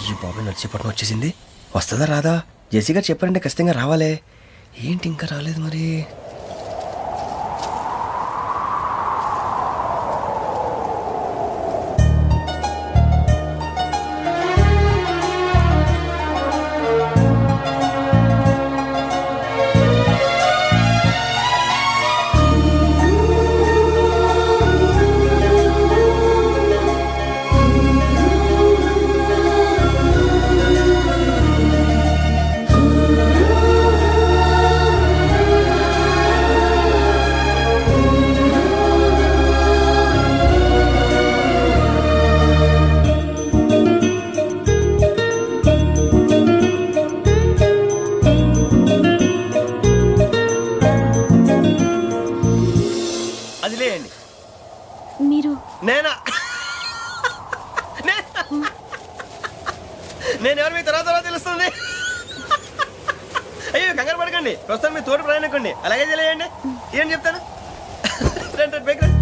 అయ్యో బాబాయ్ నడిచేపట్నం వచ్చేసింది. వస్తుందా రాదా? జెస్సీ గారు చెప్పారంటే ఖచ్చితంగా రావాలే. ఏంటి ఇంకా రాలేదు మరి? అది లేయండి. మీరు నేనా? నేను ఎవరు మీ తర్వాత తెలుస్తుంది. అయ్యో కంగారు పడకండి, ప్రస్తుతం మీ తోటి ప్రయాణకండి. అలాగే తెలియండి. ఏం చెప్తాను. రండి రండి, బైక్ రండి.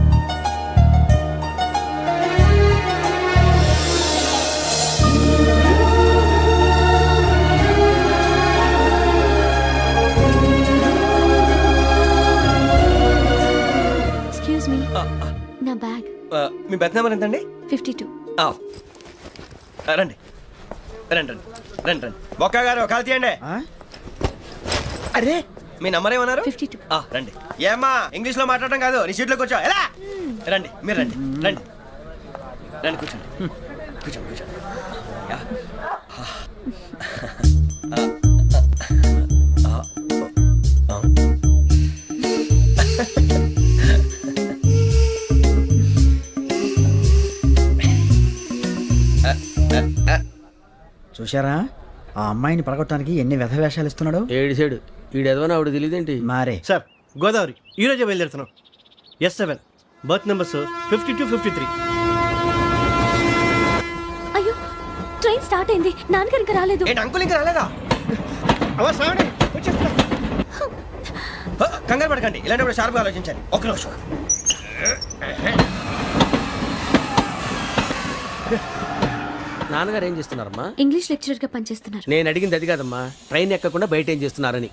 ఎక్స్క్యూజ్ మీ, నా బ్యాగ్. మీ బెత్ నెంబర్ ఎంతండి? 52. రండి రండి రండి రండి రండి. బొక్క గారు కాల్ తీయండి. అరే మీ నంబర్ ఏమన్నారు? 52. రండి. ఏమ్మా ఇంగ్లీష్ లో మాట్లాడటం కాదు, నీ సీట్లోకి వచ్చా. ఎలా రండి, మీరు రండి రండి రండి, కూర్చోండి కూర్చోండి కూర్చోండి. యా. చూశారా ఆ అమ్మాయిని పడగొట్టడానికి ఎన్ని వ్యధ వేషాలు ఇస్తున్నాడు. ఏడు సైడు ఈడెదవని ఆవిడ తెలియదేంటి? మారే సార్ గోదావరి ఈరోజే బయలుదేరుతున్నాం. S7 berth numbers 52, 53. అయ్యో, ట్రైన్ స్టార్ట్ అయింది. నాన్నగారు ఇంకా రాలేదు. ఏంటి అంకుల్ ఇంకా రాలేదా? అవా సావని వచ్చేస్తున్నా. కంగారు పడకండి, ఇలాంటప్పుడు షార్ప్గా ఆలోచించండి. ఒక్క నిమిషం. నాన్నగారు ఏం చేస్తున్నారమ్మా? ఇంగ్లీష్ లెక్చరర్ గా పనిచేస్తున్నారు. నేను అడిగింది అది కాదమ్మా, ట్రైన్ ఎక్కకుండా బయట ఏం చేస్తున్నారని.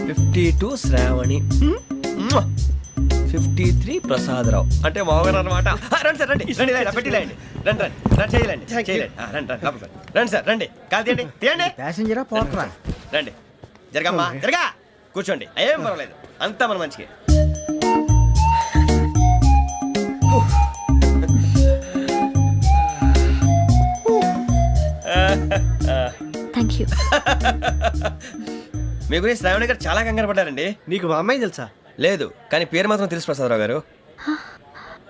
52 శ్రావణి, 53 ప్రసాదరావు అంటే మామగారు అనమాట. రండి సార్ రండి రండి, పెట్టి లేండి. రండి రండి రండి, చేయలేండి చేయలేండి. రండి రండి లోపలికి రండి సార్, రండి. కాల్ తీయండి తీయండి. ప్యాసింజరా పోట్రా. రండి, జరగమ్మా జరగా, కూర్చోండి. ఏం పర్వాలేదు, అంతా మన మంచిగా. Thank you. మీ గురించి శ్రావణి గారు చాలా కంగారు పడ్డారండి. నీకు మా అమ్మాయి తెలుసా? లేదు, కానీ పేరు మాత్రం తెలుసు ప్రసాదరావు గారు.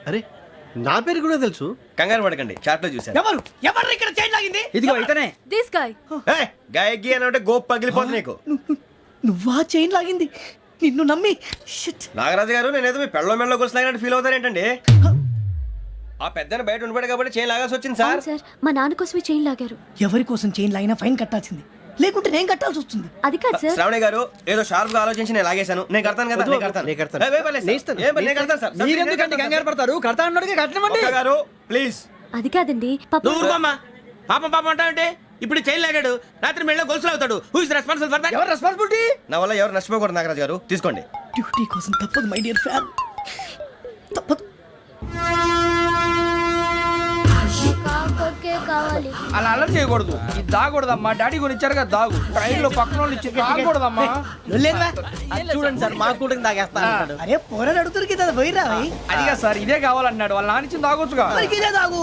అరే నా పేరు కూడా తెలుసు. కంగారు పడకండి, చాట్ లో చూసాను. ఎవరు ఎవరు ఇక్కడ చైన్ లాగింది? ఇదిగో ఇతనే. This guy. గాయకి అని అంటే గోప్ పగిలిపోతుంది నీకు. నువ్వా చైన్ లాగింది? నిన్ను నమ్మి. నాగరాజు గారు, నేనేదో మీ పెళ్ళ మెళ్ళలో గురిసిలాగినట్టు ఫీల్ అవుతారు ఏంటండి? ఆ పెద్దని బయట ఉండిపోయాడు కాబట్టి చైన్ లాగాల్సి వచ్చింది సార్. సార్, మా నాన్న కోసమే చైన్ లాగారు. ఎవరి కోసం చైన్ లాగినా ఫైన్ కట్టాల్సింది, లేకుంటే నేను కట్టాల్సి వస్తుంది. అది కాదు సార్. శ్రావణి గారు ఏదో షార్ప్ గా ఆలోచించి నేను లాగేశాను. నేను కడతాను కదా, నేను కడతాను. నేను కడతాను. ఏ, పర్లేదు సార్. ఏ, నేను కడతాను సార్. మీరెందుకంటే కంగారు పడతారు? కడతా అన్నాడుగా కట్టమండి. ఒక్క గారు ప్లీజ్. అది కాదండి, నువ్వు ఊరుకోమ్మా. పాపం పాపం అంటావంటే ఇప్పుడు చైన్ లాగాడు, రాత్రి మెళ్ళ గొలుసులు అవుతాడు. Who is responsible for that? ఎవరు రెస్పాన్సిబిలిటీ? నా వల్ల ఎవరు నష్టపోకూడదు నాగరాజు గారు, తీసుకోండి. డ్యూటీ కోసం తప్పదు మై డియర్ ఫ్యాన్, తప్పదు. అలా అలర్ట్ చేయకూడదు. ఇది దాగకూడదమ్మా. డాడీ కొని ఇచ్చారు కదా దాగు. ట్రైన్ లో పక్కన వాళ్ళు ఇచ్చి దాగకూడదమ్మా. చూడండి సార్, మా కూడా తాగేస్తా అన్నాడు. అరే పోరాడు అడుగుతారు కదా, పోయిరా అదిగా సార్, ఇదే కావాలన్నాడు. వాళ్ళ నానిచ్చింది తాగొచ్చుగా. ఇదే తాగు.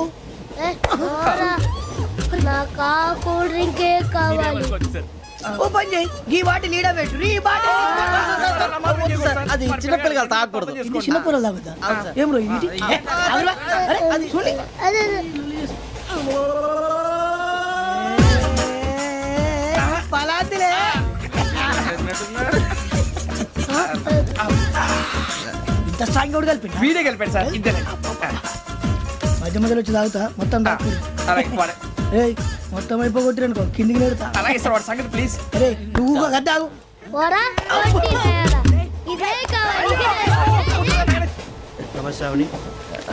నాకు కూల్ డ్రింకే కావాలి. ఓ పని చేయి, ఈ బాటి లీడ పెట్టు. ఈ బాటి అది చిన్నపిల్లలు తాగకూడదు. ఇది చిన్న పొరలు తాగుతా. ఏం రో ఇది? అరే అది చూడండి. అదే పలాతిలే. ఇంత స్ట్రాంగ్ కూడా కలిపి వీడే గెలిపాడు సార్. ఇద్దరే. మధ్య మధ్యలో వచ్చి తాగుతా, మొత్తం తాగు. అలాగే వాడు. ఏయ్ మొత్తం అయిపోగొట్టిరనుకో, కిందికి నేడుతా. అలాగే సార్, వాడు సంగతి ప్లీజ్. అరే నువ్వు కదా తాగు. పోరా కొట్టి తయారా. ఇదే కావాలి. నమస్తే శ్రావణి.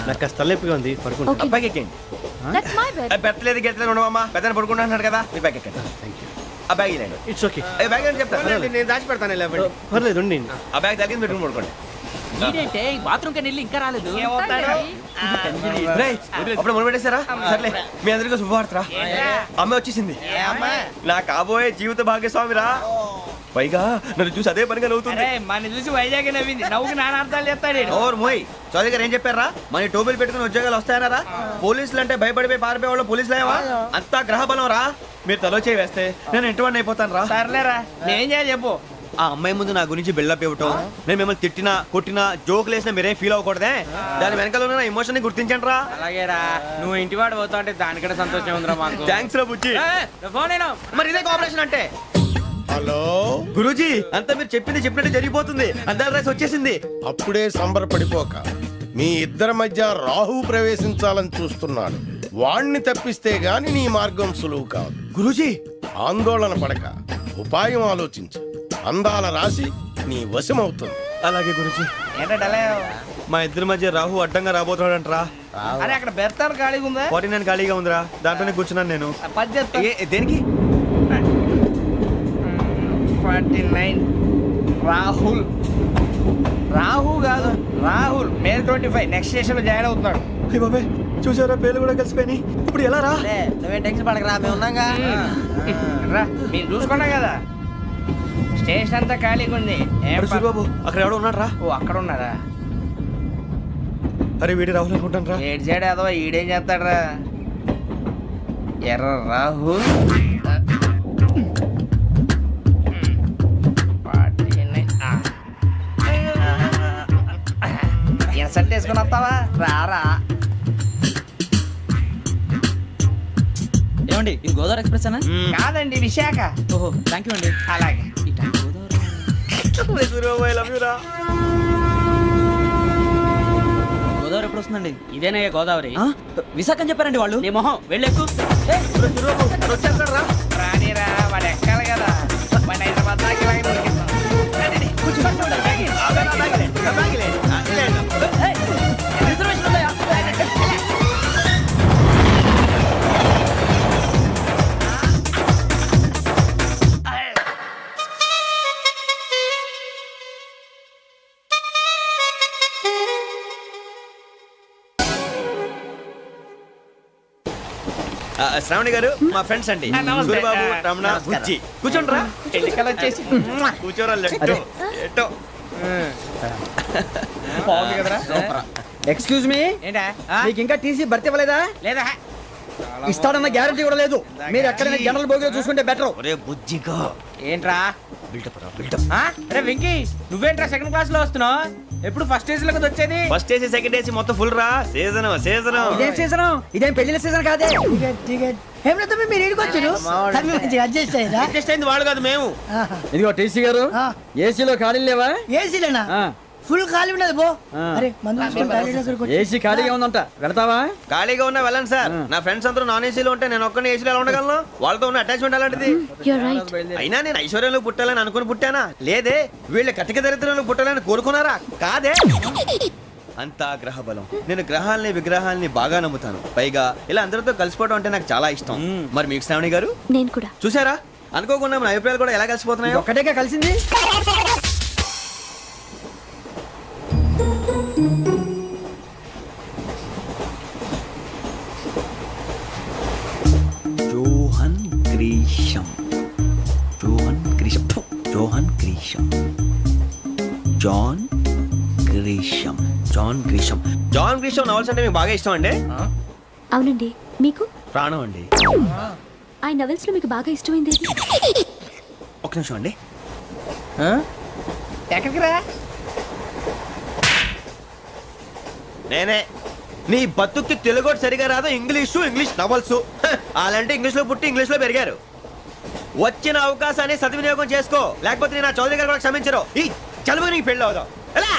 నాకు కాస్త తలెప్పిగా ఉంది పడుకుంటా. Okay. బ్యాగ్ ఎక్కండి. That's my bed. పెట్టలేదు గెట్టలేదు ఉండమమ్మా, పెద్దని పడుకుంటున్నాడు కదా, మీ బ్యాగ్ ఎక్కండి. Thank you. ఆ బ్యాగ్ ఇలాండి. It's okay. బ్యాగ్ అని చెప్తాను. నేను దాచి పెడతాను లేవండి. పర్లేదు ఉండి. ఆ బ్యాగ్ తగ్గింది పెట్టుకుని పడుకోండి. ఏంటంటే బాత్రూమ్ కని వెళ్ళి ఇంకా రాలేదు. రేయ్, అప్పుడు మొదలు పెట్టేశారా? సర్లే, మీ అందరికీ శుభవార్తరా. అమ్మ వచ్చేసింది. నా కాబోయే జీవిత భాగ్యస్వామిరా. పైగా నన్ను చూసి అదే పనిగా నవ్వుతుంది. మన చూసి వైజాగ్ నవ్వింది, నవ్వుకి నాన్న అర్థాలు చెప్తాడు. ఓర్ మోయ్, చౌదరి గారు ఏం చెప్పారా? మన టోబీలు పెట్టుకుని ఉద్యోగాలు వస్తాయన్నారా? పోలీసులు అంటే భయపడిపోయి పారిపోయే వాళ్ళు పోలీసులేవా? అంతా గ్రహ బలం రా. మీరు తలో చేయి వేస్తే నేను ఇంటివాడిని అయిపోతాను రా. సర్లేరా, నేనేం చేయాలి చెప్పు. ఆ అమ్మాయి ముందు నా గురించి బిల్డప్ ఇవ్వటం, నేను మిమ్మల్ని తిట్టినా కొట్టినా జోకులు వేసినా మీరేం ఫీల్ అవ్వకూడదే. దాని వెనకాల ఉన్న నా ఎమోషన్ ని గుర్తించండి రా. అలాగేరా, నువ్వు ఇంటివాడు పోతా అంటే దానికంటే సంతోషం ఉందిరా మాకు. థ్యాంక్స్ రా బుజ్జి. ఫోన్ అయినా మరి ఇదే కోఆపరేషన్ అంటే. హలో గురూజీ, అంతా మీరు చెప్పింది చెప్పినట్టు జరిగిపోతుంది. అందరి రైస్ వచ్చేసింది. అప్పుడే సంబరపడిపోక, మీ ఇద్దరి మధ్య రాహు ప్రవేశించాలని చూస్తున్నాడు. వాణ్ణి తప్పిస్తే గాని నీ మార్గం సులువు కాదు. గురూజీ, ఆందోళన పడక, ఉపాయం ఆలోచించు. అందాల రాశి నీ వశమవుతుంది. అలాగే గురూజీ. ఏంటంటే మా ఇద్దరి మధ్య రాహు అడ్డంగా రాబోతున్నాడంటరా. అరే అక్కడ బెర్తాను ఖాళీగా ఉందా? 49 ఖాళీగా ఉందిరా, దాంట్లోనే కూర్చున్నాను నేను. పది చెప్తా. దేనికి? 49 రాహుల్. రాహు కాదు, రాహుల్. మే 25 నెక్స్ట్ స్టేషన్ లో జాయిన్ అవుతున్నాడు. అయ్య బాబాయ్, చూసారా పేర్లు కూడా కలిసిపోయినాయి. ఇప్పుడు ఎలా రా? నువ్వేం టెన్షన్ పడకరా, మేము ఉన్నాగా. రా, మీరు చూసుకున్నా కదా, స్టేషన్ అంతా ఖాళీగా ఉంది. ఏం ప- బాబు అక్కడ ఎవడో ఉన్నాడు రా. ఓ అక్కడ ఉన్నారా? అరే వీడి రాహుల్ అనుకుంటాను రా. ఏడు చేయడం అదో ఈడేం చేస్తాడరా? ఎర్ర రాహుల్. 49. ఇన్సల్ట్ వేసుకుని వస్తావా? రారా. ఏమండి, ఇది గోదావరి ఎక్స్ప్రెస్ అనా? కాదండి, విశాఖ. ఓహో, థ్యాంక్ యూ అండి. అలాగే. ఈ టైం గోదావరి ఎప్పుడు వస్తుందండి? ఇదేనయ్య గోదావరి. విశాఖ అని చెప్పారండి వాళ్ళు. నీ మొహం వెళ్ళెక్కు. రానిరా, వాడు ఎక్కాలి కదా. వాడిని హైదరాబాద్ దాకా ఇలాగే దొరికిస్తాం. రండి, రండి. కూర్చో. రిజర్వేషన్ ఉందా? శ్రావణి గారు మా ఫ్రెండ్స్ అండి. నమస్తే. సూరిబాబు, రమణ, బుజ్జి. కూర్చోండి రా. ఎన్నికలు వచ్చేసి కూర్చోరా. లెట్టో ఎట్టో. బాగుంది కదరా? ఎక్స్క్యూజ్ మీ, ఏంటా? మీకు ఇంకా టీసీ భర్తీ ఇవ్వలేదా? లేదా ఇస్తాడన్న గ్యారంటీ కూడా లేదు. మీరు ఎక్కడైనా జనరల్ బోగిలో చూసుకుంటే బెటర్. ఒరే బుజ్జిగా, ఏంట్రా? బిల్డప్ రా, బిల్డప్. అరే వెంకీ, నువ్వేంట్రా సెకండ్ క్లాస్ లో వస్తున్నావు? ఎప్పుడు ఫస్ట్ ఏజ్ లో కదా వచ్చేది? ఫస్ట్ ఏసీ సెకండ్ ఏసీ మొత్తం ఫుల్ రా. Season season. ఇదేం సీజన్? ఇదేం పెళ్లిన సీజన్ కాదే. ఏం లేదు, మీరు ఇడికొచ్చారు. అడ్జస్ట్ అయ్యారా? అడ్జస్ట్ అయింది వాళ్ళు కాదు, మేము. ఇదిగో టీసీ గారు, ఏసీలో ఖాళీ లేవా? ఏసీలేనా? ఫుల్ ఖాళీ ఉన్నది బో. అరే ఏసీ ఖాళీగా ఉందంట, వెళ్తావా? ఖాళీగా ఉన్నా వెళ్ళండి సార్. నా ఫ్రెండ్స్ అందరూ నాన్ ఏసీలో ఉంటే నేను ఒక్కనే ఏసీలో ఎలా ఉండగలను? వాళ్ళతో ఉన్న అటాచ్మెంట్ అలాంటిది. You're right. అయినా నేను ఐశ్వర్యంలో పుట్టాలని అనుకుని పుట్టానా? లేదే. వీళ్ళ కటిక దరిద్రంలో పుట్టాలని కోరుకున్నారా? కాదే. అంతా గ్రహ బలం. నేను గ్రహాలని విగ్రహాలని బాగా నమ్ముతాను. పైగా ఇలా అందరితో కలిసిపోవడం అంటే నాకు చాలా ఇష్టం. మరి మీకు శ్రావణి గారు? నేను కూడా. చూసారా, అనుకోకుండా మన అభిప్రాయాలు కూడా ఎలా కలిసిపోతున్నాయి. ఒక్కటేగా కలిసింది. Johan Grisham, Johan Grisham, Johan Grisham, John Grisham, John Grisham. John Grisham novels అంటే మీకు బాగా ఇష్టం అండి? అవునండి. మీకు? ప్రాణం అండి. ఆ నవెల్స్ లో మీకు బాగా ఇష్టమైంది? ఒక్క నిమిషం అండి. ఎక్కడికి రా? నేనే. నీ బతుక్కి తెలుగు సరిగా రాదు, ఇంగ్లీష్ నవల్స్. అలాంటి ఇంగ్లీష్ లో పుట్టి ఇంగ్లీష్ లో పెరిగారు. వచ్చిన అవకాశాన్ని సద్వినియోగం చేసుకో, లేకపోతే నేను చౌదరి గారు కూడా క్షమించరు. ఈ చదువు నీకు పెళ్ళి అవుదాం. ఎలా?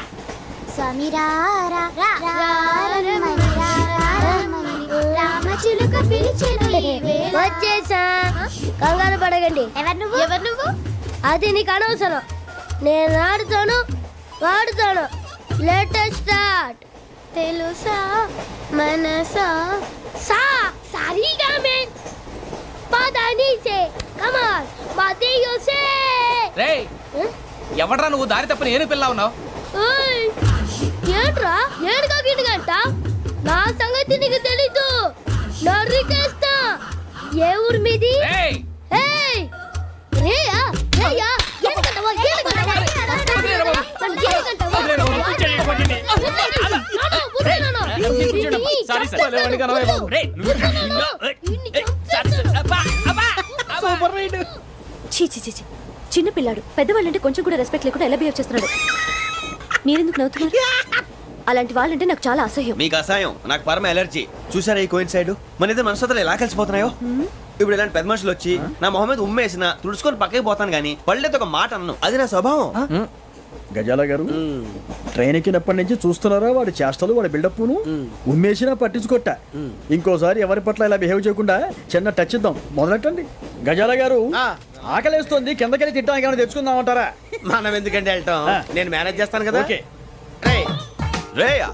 వచ్చేసా, కంగారు పడకండి. ఎవరు నువ్వు? అది నీకు అనవసరం. నేను ఆడుతాను, వాడుతాను. Latest start. తెలుసా మనసా సా సారీగా మెన్ పదనిసే కమాన్ మదేయోసే రేయ్ ఎవడ్రా నువ్వు దారి తప్పని ఏను పిల్ల ఉన్నావు ఓయ్ ఏంట్రా ఏడుగా గిడుగంట నా సంగతి నీకు తెలీదు నరికేస్తా ఏ ఊరు మీది రేయ్ ఏయ్ రేయా రేయా ఏడుగంటవా ఏడుగంటవా సారీ సార్ సూపర్ రైడ్ చీ చీ చీ చీ. చిన్న పిల్లాడు పెద్దవాళ్ళంటే కొంచెం కూడా రెస్పెక్ట్ లేకుండా ఎలా బిహేవ్ చేస్తున్నాడు. మీరెందుకు నవ్వుతున్నారు? అలాంటి వాళ్ళంటే నాకు చాలా అసహ్యం. మీకు అసహాయం, నాకు పరమ ఎలర్జీ. చూసారా ఈ కోయిన్ సైడ్ మన ఇద్దరు మనస్తత్వాలు ఎలా కలిసిపోతున్నాయో. ఇప్పుడు ఇలాంటి పెద్ద మనుషులు వచ్చి నా మొహం మీద ఉమ్మేసిన తుడుచుకొని పక్కకి పోతాను కానీ పళ్ళేతో ఒక మాట అన్ను. అది నా స్వభావం. గజాల గారు ట్రైన్ ఎక్కినప్పటి నుంచి చూస్తున్నారా వాడి చేష్టలు వాడి బిల్డప్ను ఉమ్మేసినా పట్టించుకోట. ఇంకోసారి ఎవరి పట్ల ఇలా బిహేవ్ చేయకుండా చిన్న టచ్ ఇద్దాం. మొదలెట్టండి. గజాల గారు ఆకలేస్తోంది, కిందకెళ్ళి తిట్టడానికి ఏమైనా తెచ్చుకుందామంటారా? మనం ఎందుకంటే వెళ్తాం, నేను మేనేజ్ చేస్తాను కదా. ఓకే. రేయ్, రేయా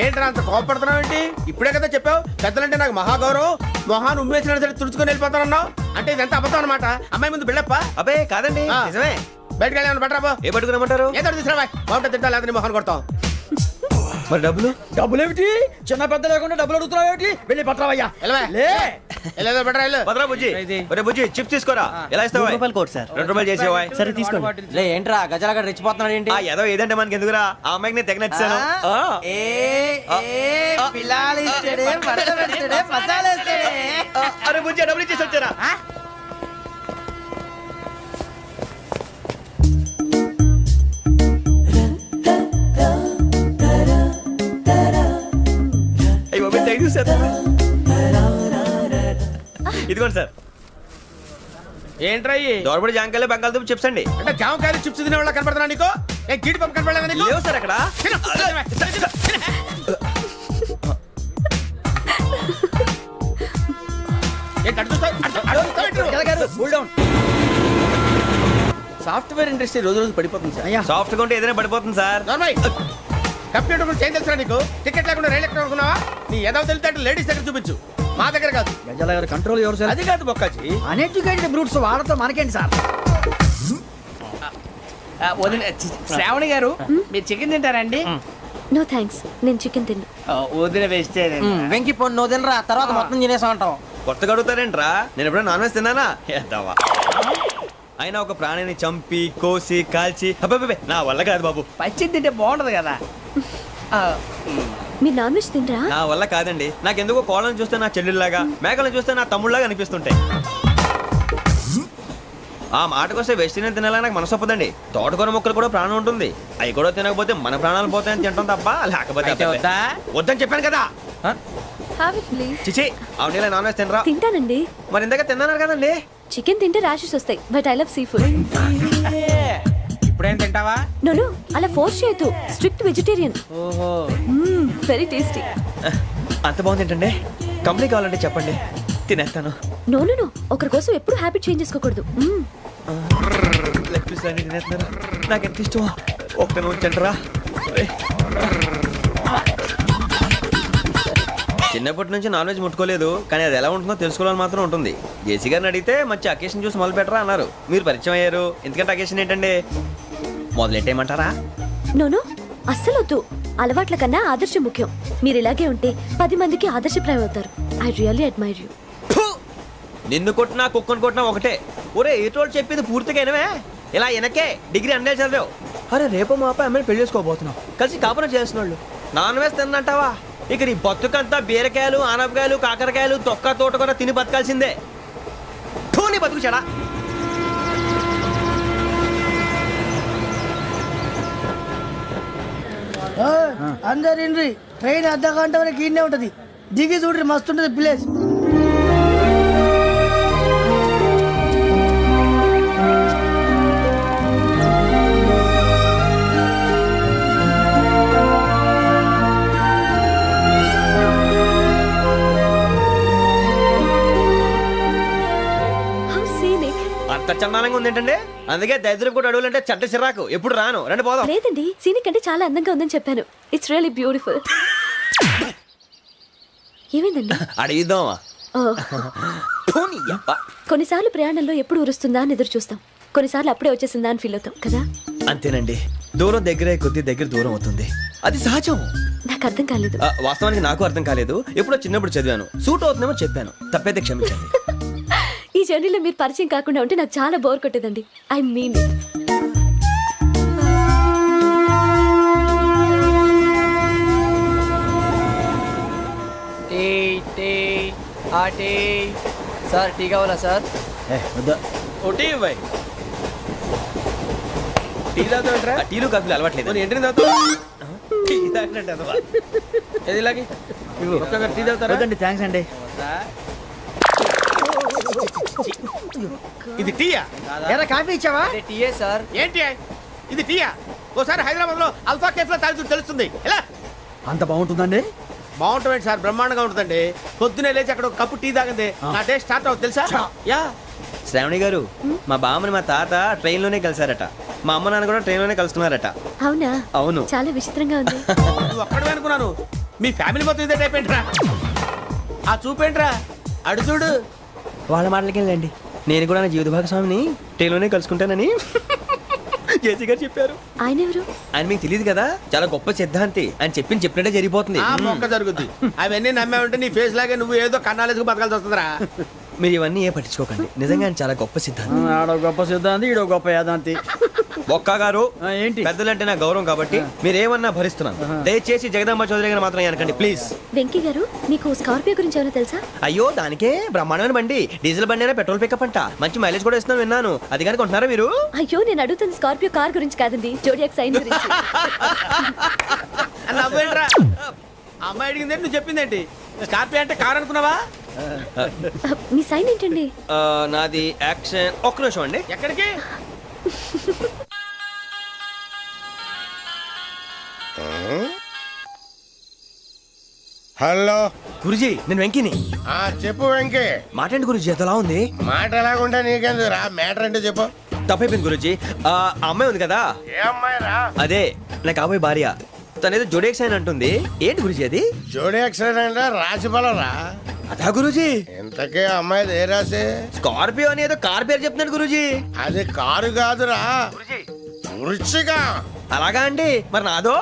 ఏంట్రా అంత కోపడుతున్నావు ఏంటి? ఇప్పుడే కదా చెప్పావు పెద్దలంటే నాకు మహాగౌరవం, మొహాన్ని ఉమ్మేసిన సరే తుడుచుకొని వెళ్ళిపోతానన్నావు. అంటే ఇదంతా అబద్ధం అనమాట. అమ్మాయి ముందు బిల్డప్ప. అబ్బే కాదండి, ఆ. నిజమే. బయటకు వెళ్ళి బట్రాబో ఏ పట్టుకురమ్మంటారు? ఏదో తీసుకురా బాగుంటుంది తింటా లేదా మొహన్ కొడతాం. మరి డబ్బులు? డబ్బులు ఏమిటి? చిన్న పెద్ద లేకుండా డబ్బులు అడుగుతున్నావు ఏమిటి? వెళ్ళి పట్టరావయ్యా. వెళ్ళవా? లే వెళ్ళేదో బట్రా వెళ్ళు. భద్రా బుజ్జి, ఒరే బుజ్జి చిప్స్ తీసుకోరా. ఎలా ఇస్తావా? రూపాయలు కోట్ సార్. 2 రూపాయలు చేసేవా? సరే తీసుకోండి. లే ఏంట్రా గజాల గడ రెచ్చిపోతున్నాడు ఏంటి? ఆ ఏదో ఏదంటే మనకి ఎందుకురా, ఆ అమ్మాయికి నేను తెగ నచ్చాను. అరే బుజ్జి డబ్బులు ఇచ్చేసి వచ్చారా? అయ్యి బాబు థ్యాంక్ యూ సార్. ఇదిగోండి సార్. ఏంట్రా ఇయ్యి? దోరబడి జాంకాయలు బంగాళదుంప చిప్స్ అండి. అంటే జామకాయలు చిప్స్ తినే వాళ్ళ కనపడుతున్నా నీకు? ఏ గీడి పంపు కనపడలేదా నీకు? లేవు సార్ అక్కడ. తిను, తిను, తిను. ఏంటి అటు చూస్తావు? అటు చూస్తావు ఏంటి నువ్వు? గజాల గారు కూల్ డౌన్. సాఫ్ట్వేర్ ఇండస్ట్రీ రోజు రోజు పడిపోతుంది సార్. అయ్యా సాఫ్ట్ గా ఉంటే ఏదైనా పడిపోతుంది సార్. నార్మల్ కంప్యూటర్ గురించి ఏం తెలుసా నీకు? టికెట్ లేకుండా రైలు ఎక్కడ అనుకున్నావా? నీ ఏదో తెలితే లేడీస్ దగ్గర చూపించు, మా దగ్గర కాదు. గజాల గారు కంట్రోల్ ఎవరు సార్? అది కాదు బొక్కాజీ. అన్ఎడ్యుకేటెడ్ బ్రూట్స్ వాడతో మనకేంటి సార్? శ్రావణి గారు మీరు చికెన్ తింటారండి? నో థ్యాంక్స్, నేను చికెన్ తిన్నా. వదిన వేస్తే వెంకి పొన్ను నువ్వు తినరా, తర్వాత మొత్తం తినేసా ఉంటాం. కొత్తగా అడుగుతారేంట్రా? నేను ఎప్పుడైనా నాన్ వెజ్ తిన్నానా? ఎద్దావా. అయినా ఒక ప్రాణిని చంపి కోసి కాల్చి అబ్బబ్బే నా వల్ల కాదు బాబు. పచ్చి తింటే బాగుంటది కదా. మీరు నాన్ వెజ్ తినరా? నా వల్ల కాదండి. నాకెందుకో కోళ్ళని చూస్తే నా చెల్లెళ్ళలాగా, మేకలను చూస్తే నా తమ్ముళ్ళలాగా అనిపిస్తుంటాయి. ఆ మాటకొస్తే వెస్టిరియన్ తినాలని నాకు మనసు ఒప్పదండి. తోటకూర మొక్కలు కూడా ప్రాణం ఉంటుంది. అవి కూడా తినకపోతే మన ప్రాణాలు పోతాయని తింటాం తప్ప లేకపోతే అయితే వద్దా? వద్దని చెప్పాను కదా. Have it please. చిచి అవునీ నాన్ వెజ్ తినరా? తింటానండి. మరి ఇందాక తిన్నాను కదండి. చికెన్ తింటే ర్యాషెస్ వస్తాయి, but I love sea food. ఇప్పుడేం తింటావా? నో అలా ఫోర్స్ చేయొద్దు. Strict vegetarian. ఓహో వెరీ టేస్టీ. అంత బాగుంది ఏంటండి? కంపెనీ కావాలంటే చెప్పండి, తినేస్తాను. నో ఒకరి కోసం ఎప్పుడు హ్యాబిట్ చేంజ్ చేసుకోకూడదు. లెగ్ పీస్ అన్ని తినేస్తున్నారు. నాకు ఎంత ఇష్టం. ఒక్క ఉంచండిరా. చిన్నప్పటి నుంచి నాన్ వెజ్ ముట్టుకోలేదు, కానీ అది ఎలా ఉంటుందో తెలుసుకోవాలని మాత్రం ఉంటుంది. జేసీ గారిని అడిగితే మంచి అకేషన్ చూసి మొదలు పెట్టరా అన్నారు. మీరు పరిచయం అయ్యారు, ఎందుకంటే అకేషన్ ఏంటండి? మొదలెట్టేయమంటారా? నో అస్సలు వద్దు. అలవాట్ల కన్నా ఆదర్శం ముఖ్యం. మీరు ఇలాగే ఉంటే 10 మందికి ఆదర్శప్రాయం అవుతారు. I really admire you. నిన్ను కొట్టినా కుక్కను కొట్టినా ఒకటే. ఒరే ఏటోళ్ళు చెప్పింది పూర్తిగా వినవే. ఇలా వెనకే డిగ్రీ అన్నే చదివావు. అరే రేపు మా అబ్బాయి అమ్మాయిని పెళ్లి చేసుకోబోతున్నావు, కలిసి కాపురం చేసిన వాళ్ళు నాన్ వెజ్ తిన్నంటావా? ఇక నీ బతుకంతా బీరకాయలు ఆనపకాయలు కాకరకాయలు తొక్క తోట కూడా తిని బతకాల్సిందే. నీ బతుకు చెడా. అందరు ఇండ్రి ట్రైన్ అర్ధ గంట వరకు ఇన్నే ఉంటది. దిగి చూడ్రి మస్తు ఉంటది ప్లేస్. అంత చందానంగా ఉంది ఏంటండి? అందుకే దరిద్రం కూడా అడవులంటే చెడ్డ చిరాకు. ఎప్పుడు రాను, రండి పోదాం. లేదండి, సీనిక్ అంటే చాలా అందంగా ఉందని చెప్పాను. It's really beautiful. ఏమైందండి? అడిగిద్దామా? ఓ, కొన్నిసార్లు ప్రయాణంలో ఎప్పుడు ఉరుస్తుందా అని ఎదురు చూస్తాం, కొన్నిసార్లు అప్పుడే వచ్చేసిందా అని ఫీల్ అవుతాం కదా. అంతేనండి, దూరం దగ్గరే కొద్ది దగ్గర దూరం అవుతుంది, అది సహజం. నాకు అర్థం కాలేదు. వాస్తవానికి నాకు అర్థం కాలేదు. ఎప్పుడో చిన్నప్పుడు చదివాను, సూట్ అవుతుందేమో చెప్పాను, తప్పైతే క్షమించండి. ఈ జర్నీలో మీరు పరిచయం కాకుండా ఉంటే నాకు చాలా బోర్ కొట్టేదండి. ఐ మీన్ టీ టీ ఆ టీ సార్, టీ కావాలా సార్? వద్దా. ఒకటి ఇవ్వాయి. టీ తాగుతావేంట్రా? టీలు కాఫీలు అలవాట్లేదు. ఎంట్రీ తాగుతావు? టీ తాగినట్టు అదవా? ఏది ఇలాగే ఒక్కొక్కరు టీ తాగుతారా? వద్దండి, థ్యాంక్స్ అండి. ఇది టీయా? ఎరా కాఫీ ఇచ్చావా? అదే టీయే సార్. ఏంటి ఇది టీయా? ఓసారి హైదరాబాద్ లో అల్ఫా కేఫ్ లో తాగుతూ తెలుస్తుంది. ఎలా అంత బాగుంటుందండి? బాగుంటుంది సార్, బ్రహ్మాండంగా ఉంటుందండి. పొద్దునే లేచి అక్కడ ఒక కప్పు టీ తాగింది నా డే స్టార్ట్ అవుతుంది తెలుసా? యా. శ్రావణి గారు, మా బామ్మని మా తాత ట్రైన్ లోనే కలిసారట, మా అమ్మ నాన్న కూడా ట్రైన్ లోనే కలుస్తున్నారట. అవునా? అవును. చాలా విచిత్రంగా ఉంది. నువ్వు ఒక్కడే అనుకున్నాను, మీ ఫ్యామిలీ మొత్తం ఇదే టైప్ ఏంట్రా? ఆ చూపేంట్రా, అడు చూడు. వాళ్ళ మాటలకి వెళ్ళండి, నేను కూడా నా జీవిత భాగస్వామిని ట్రైన్ లోనే కలుసుకుంటానని జేసీ గారు చెప్పారు. ఆయన ఎవరు? ఆయన మీకు తెలియదు కదా, చాలా గొప్ప సిద్ధాంతి అని చెప్పినట్టే జరిగిపోతుంది. ఆ మొక్క జరుగుద్ది. అవన్నీ నమ్మే ఉంటే నీ ఫేస్ లాగే నువ్వు ఏదో కన్నాలేసుకు బతకాల్సి వస్తుందిరా. మీరు ఇవన్నీ ఏ పట్టించుకోకండి, నిజంగా ఆయన చాలా గొప్ప సిద్ధాంతి. ఆడో గొప్ప సిద్ధాంతి, ఈడో గొప్ప యాదాంతి. ఒక్క గారు, ఏంటి? పెద్దలంటే నా గౌరవం కాబట్టి మీరేమన్నా భరిస్తున్నాను. దయచేసి జగదాంబ చౌదరి గారు మాత్రం అనకండి ప్లీజ్. వెంకీ గారు, మీకు స్కార్పియో గురించి ఏమైనా తెలుసా? అయ్యో, దానికే బ్రహ్మాండమైన బండి, డీజిల్ బండి అయినా పెట్రోల్ పికప్ అంట, మంచి మైలేజ్ కూడా ఇస్తున్నాను విన్నాను. అది కానీ కొంటున్నారా మీరు? అయ్యో, నేను అడుగుతుంది స్కార్పియో కార్ గురించి కాదండి, జోడియాక్ సైన్ గురించి. నవ్వేంట్రా? అమ్మాయి అడిగింది నువ్వు చెప్పిందేంటి? స్కార్పియో అంటే కార్ అనుకున్నావా? మీ సైన్ ఏంటండి? నాది యాక్షన్. ఒక్క నిమిషం అండి. ఎక్కడికి? హలో గురుజీ, నేను వెంకిని. చెప్పు వెంకీ. మాటండి గురుజీ, ఎంతలా ఉంది? మాట ఎలాగుంటా నీకెందుకు రా, మ్యాటర్ అంటే చెప్పు. తప్పైపోయింది గురుజీ. ఆ అమ్మాయి ఉంది కదా, ఏ అమ్మాయి రా? అదే నా కాబోయే భార్య. తనేదో జోడేక్ సైన్ అంటుంది. ఏంటి గురుజీ అది? జోడి యాక్సిడెంట్ రాసి బలరా? అదా గురుజీ? ఇంతకే అమ్మాయి ఏ రాసి? స్కార్పియో అని ఏదో కార్ పేరు చెప్తున్నాడు గురుజీ. అది కారు కాదురా, వృచ్చిక. అలాగా అండి, మరి నాదో?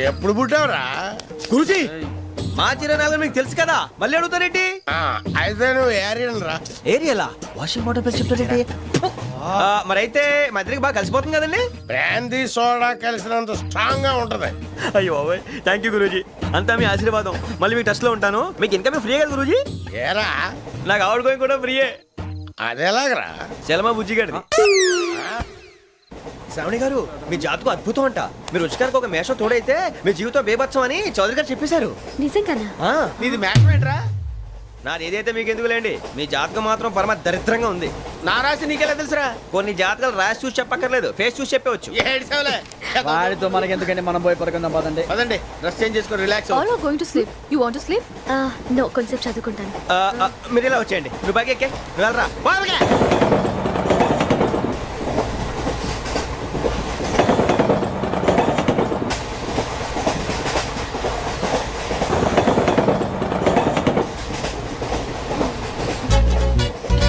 ఎప్పుడు పుట్టావురా? గురుజీ, మా చిరనాలు మీకు తెలుసు కదా, మళ్ళీ అడుగుతారేంటి? అయితే నువ్వు ఏరియన్ రా. ఏరియలా? వాషింగ్ వాటర్ ప్లస్ చెప్తారేంటి? మరైతే మా ఇద్దరికి బాగా కలిసిపోతుంది కదండి. బ్రాందీ సోడా కలిసినంత స్ట్రాంగ్ గా ఉంటది. అయ్యో థ్యాంక్ యూ గురూజీ, అంతా మీ ఆశీర్వాదం. మళ్ళీ మీకు టచ్ లో ఉంటాను. మీకు ఇన్కమ్ ఫ్రీ కదా గురూజీ? ఏరా, నాకు ఆవిడ గోయింగ్ కూడా ఫ్రీయే. అదేలాగరా? చలమా బుజ్జి గారిది. శ్రావణి గారు, మీ జాతకు అద్భుతం అంట. మీరు రుచికారికి ఒక మేషం తోడైతే మీ జీవితం బేబత్సం అని చౌదరి గారు చెప్పేశారు. నిజంగానా? నీది మ్యాచ్ ఏంట్రా? నాది ఏదైతే మీకు ఎందుకులేండి, మీ జాతకం మాత్రం పరమ దరిద్రంగా ఉంది. నా రాసి నీకెలా తెలుసురా? కొన్ని జాతకాలు రాసి చూసి చెప్పక్కర్లేదు, ఫేస్ చూసి చెప్పవచ్చు. ఏడ్చావులే. వాడితో మనకి ఎందుకండి, మనం పోయి పడుకుందాం పదండి. పదండి, డ్రెస్ చేంజ్ చేసుకొని relax. All are going to sleep. You want to sleep? No, కొంచెం చదువుకుంటాను. మీరు ఇలా వచ్చేయండి. నువ్వు బాగా ఎక్కే, నువ్వు వెళ్ళరా.